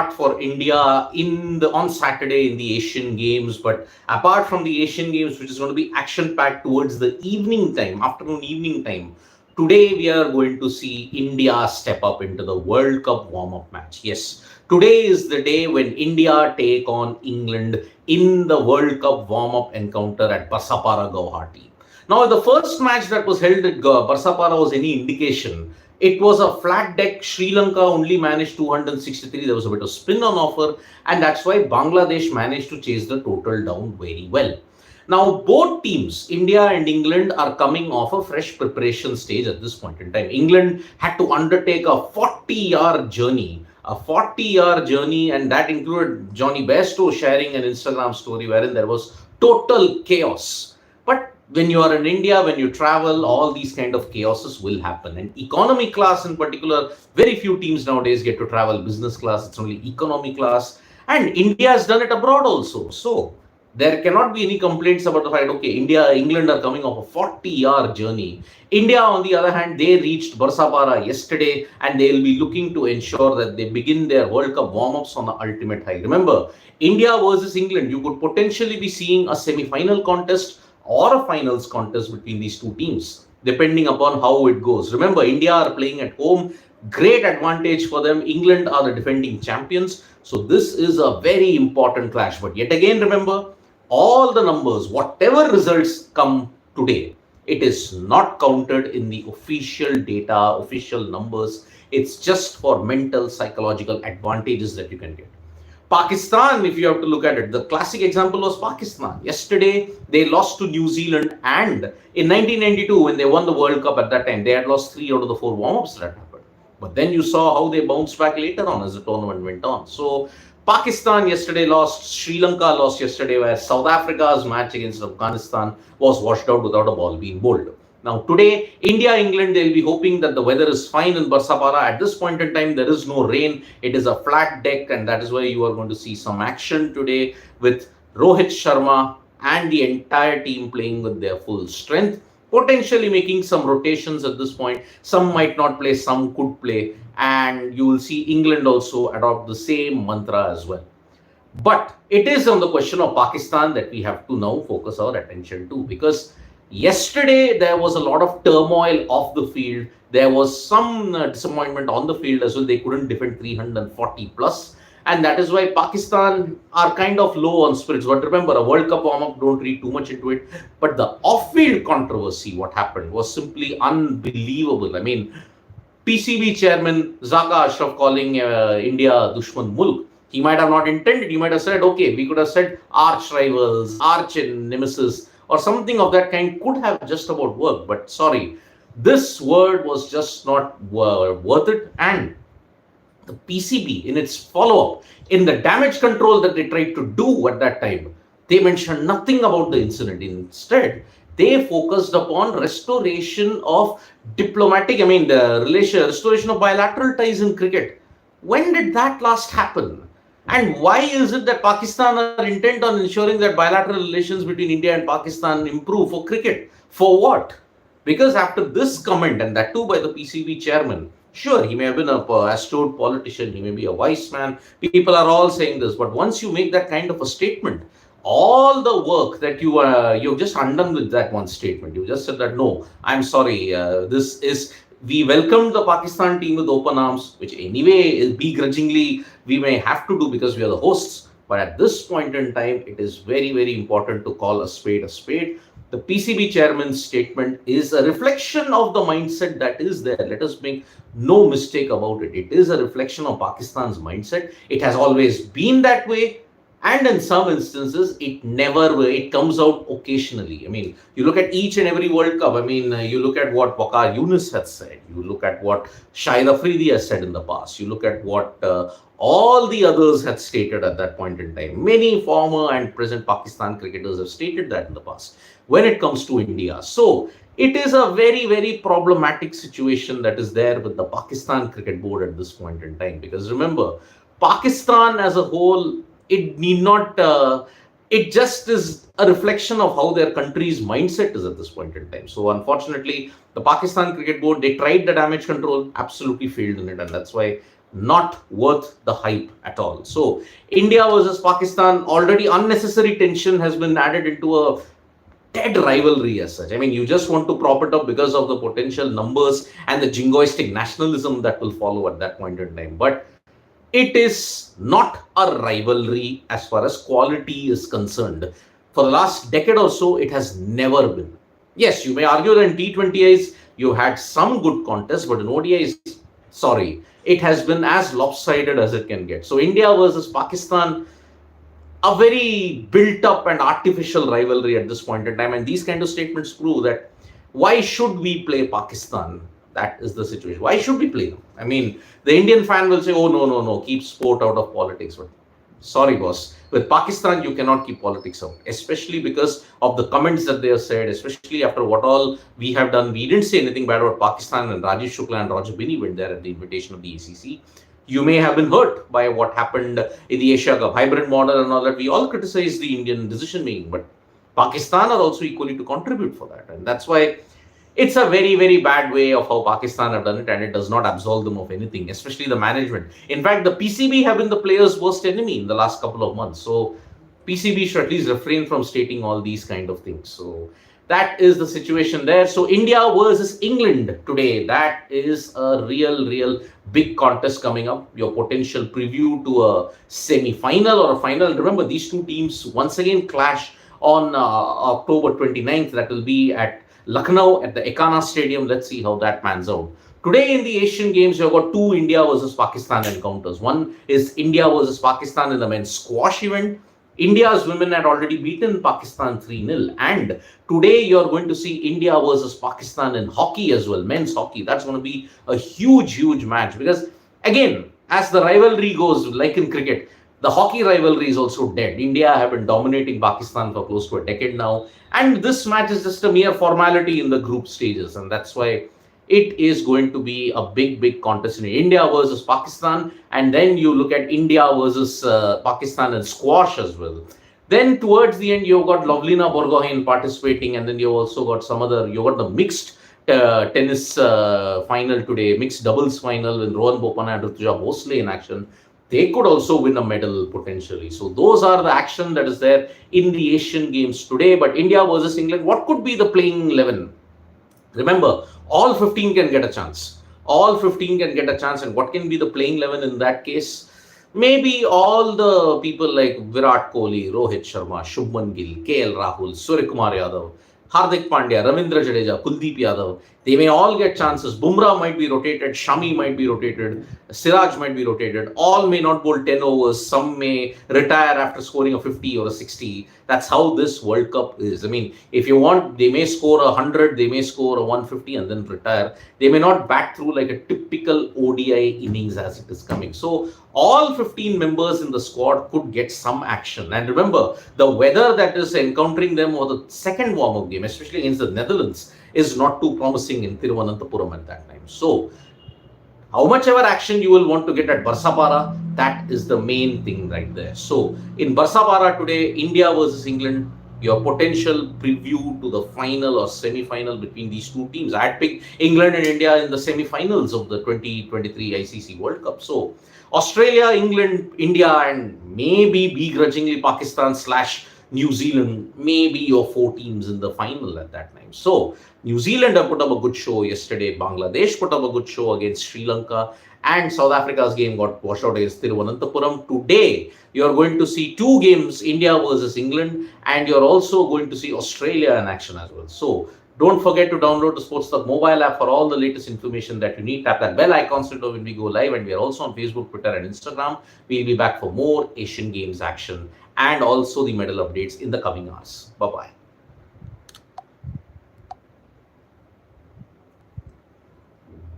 for India on Saturday in the Asian Games. But apart from the Asian Games, which is going to be action packed towards the evening time, afternoon evening time, today we are going to see India step up into the World Cup warm up match. Yes, today is the day when India take on England in the World Cup warm up encounter at Barsapara, Guwahati. Now, the first match that was held at Barsapara was any indication. It was a flat deck. Sri Lanka only managed 263. There was a bit of spin on offer, and that's why Bangladesh managed to chase the total down very well. Now, both teams, India and England, are coming off a fresh preparation stage at this point in time. England had to undertake a 40-yard journey, and that included Johnny Bairstow sharing an Instagram story wherein there was total chaos. But when you are in India, when you travel, all these kind of chaoses will happen. And economy class in particular, very few teams nowadays get to travel business class. It's only economy class. And India has done it abroad also. So there cannot be any complaints about the fact, okay, England are coming off a 40-yard journey. India, on the other hand, they reached Barsapara yesterday, and they will be looking to ensure that they begin their World Cup warm-ups on the ultimate high. Remember, India versus England, you could potentially be seeing a semi-final contest or a finals contest between these two teams, depending upon how it goes. Remember, India are playing at home, great advantage for them. England are the defending champions. So this is a very important clash. But yet again, remember, all the numbers, whatever results come today, it is not counted in the official data, official numbers. It's just for mental, psychological advantages that you can get. Pakistan, if you have to look at it, the classic example was Pakistan. Yesterday, they lost to New Zealand, and in 1992, when they won the World Cup at that time, they had lost 3 out of the 4 warm-ups that happened. But then you saw how they bounced back later on as the tournament went on. So Pakistan yesterday lost, Sri Lanka lost yesterday, where South Africa's match against Afghanistan was washed out without a ball being bowled. Now today, India, England, they'll be hoping that the weather is fine in Barsapara. At this point in time, there is no rain. It is a flat deck, and that is why you are going to see some action today with Rohit Sharma and the entire team playing with their full strength, potentially making some rotations at this point. Some might not play, some could play, and you will see England also adopt the same mantra as well. But it is on the question of Pakistan that we have to now focus our attention to, because yesterday there was a lot of turmoil off the field. There was some disappointment on the field as well. They couldn't defend 340 plus, and that is why Pakistan are kind of low on spirits. But remember, a World Cup warm-up, don't read too much into it. But the off-field controversy, what happened, was simply unbelievable. I mean, PCB chairman Zaka Ashraf calling India Dushman Mulk. He might have not intended. He might have said, okay, we could have said arch rivals, arch nemesis, or something of that kind could have just about worked. But sorry, this word was just not worth it. And the PCB, in its follow-up, in the damage control that they tried to do at that time, they mentioned nothing about the incident. Instead, they focused upon restoration of restoration of bilateral ties in cricket. When did that last happen? And why is it that Pakistan are intent on ensuring that bilateral relations between India and Pakistan improve for cricket? For what? Because after this comment, and that too by the PCB chairman, sure, he may have been a astute politician, he may be a wise man, people are all saying this, but once you make that kind of a statement, all the work that you've just undone with that one statement. You just said that, no, I'm sorry, we welcomed the Pakistan team with open arms, which anyway, begrudgingly, we may have to do because we are the hosts. But at this point in time, it is very, very important to call a spade a spade. The PCB chairman's statement is a reflection of the mindset that is there. Let us make no mistake about it. It is a reflection of Pakistan's mindset. It has always been that way. And in some instances, it comes out occasionally. I mean, you look at each and every World Cup. I mean, you look at what Waqar Younis has said. You look at what Shahid Afridi has said in the past. You look at what all the others had stated at that point in time. Many former and present Pakistan cricketers have stated that in the past when it comes to India. So it is a very, very problematic situation that is there with the Pakistan Cricket Board at this point in time. Because remember, Pakistan as a whole, it need not, it just is a reflection of how their country's mindset is at this point in time. So unfortunately, the Pakistan Cricket Board, they tried the damage control, absolutely failed in it. And that's why not worth the hype at all. So India versus Pakistan, already unnecessary tension has been added into a dead rivalry as such. I mean, you just want to prop it up because of the potential numbers and the jingoistic nationalism that will follow at that point in time. But it is not a rivalry as far as quality is concerned. For the last decade or so, it has never been. Yes, you may argue that in T20Is, you had some good contests, but in ODIs, sorry, it has been as lopsided as it can get. So India versus Pakistan, a very built up and artificial rivalry at this point in time. And these kind of statements prove that why should we play Pakistan? That is the situation. Why should we play them? I mean, the Indian fan will say, oh, no, keep sport out of politics. But sorry, boss. With Pakistan, you cannot keep politics out, especially because of the comments that they have said, especially after what all we have done. We didn't say anything bad about Pakistan, and Rajesh Shukla and Roger Binney went there at the invitation of the ACC. You may have been hurt by what happened in the Asia Cup hybrid model and all that. We all criticize the Indian decision making, but Pakistan are also equally to contribute for that. And that's why it's a very, very bad way of how Pakistan have done it, and it does not absolve them of anything, especially the management. In fact, the PCB have been the players' worst enemy in the last couple of months. So PCB should at least refrain from stating all these kind of things. So that is the situation there. So India versus England today, that is a real big contest coming up. Your potential preview to a semi-final or a final. Remember, these two teams once again clash on October 29th. That will be at Lucknow at the Ekana Stadium. Let's see how that pans out. Today in the Asian Games, you've got two India versus Pakistan encounters. One is India versus Pakistan in the men's squash event. India's women had already beaten Pakistan 3-0. And today you're going to see India versus Pakistan in hockey as well, men's hockey. That's going to be a huge match because, again, as the rivalry goes, like in cricket, the hockey rivalry is also dead. India have been dominating Pakistan for close to a decade now. And this match is just a mere formality in the group stages. And that's why it is going to be a big contest in India versus Pakistan. And then you look at India versus Pakistan in squash as well. Then towards the end, you've got Lovlina Borgohain participating. And then you've also got you've got the mixed tennis final today, mixed doubles final with Rohan Bopanna and Rutuja Bhosle in action. They could also win a medal potentially. So those are the action that is there in the Asian Games today. But India versus England, what could be the playing 11? Remember, all 15 can get a chance. All 15 can get a chance. And what can be the playing 11 in that case? Maybe all the people like Virat Kohli, Rohit Sharma, Shubman Gill, KL Rahul, Suryakumar Yadav, Hardik Pandya, Ravindra Jadeja, Kuldeep Yadav. They may all get chances. Bumrah might be rotated, Shami might be rotated, Siraj might be rotated. All may not bowl 10 overs. Some may retire after scoring a 50 or a 60. That's how this World Cup is. I mean, if you want, they may score 100, they may score a 150 and then retire. They may not bat through like a typical ODI innings as it is coming. So all 15 members in the squad could get some action. And remember, the weather that is encountering them for the second warm-up game, especially against the Netherlands, is not too promising in Thiruvananthapuram at that time. So how much ever action you will want to get at Barsapara, that is the main thing right there. So in Barsapara today, India versus England, your potential preview to the final or semi-final between these two teams. I had picked England and India in the semi-finals of the 2023 ICC World Cup. So Australia, England, India, and maybe begrudgingly Pakistan / New Zealand, maybe your four teams in the final at that time. So New Zealand have put up a good show yesterday. Bangladesh put up a good show against Sri Lanka. And South Africa's game got washed out against Thiruvananthapuram. Today, you're going to see two games, India versus England. And you're also going to see Australia in action as well. So don't forget to download the SportsTalk mobile app for all the latest information that you need. Tap that bell icon so you know when we go live. And we are also on Facebook, Twitter, and Instagram. We'll be back for more Asian Games action and also the medal updates in the coming hours. Bye-bye.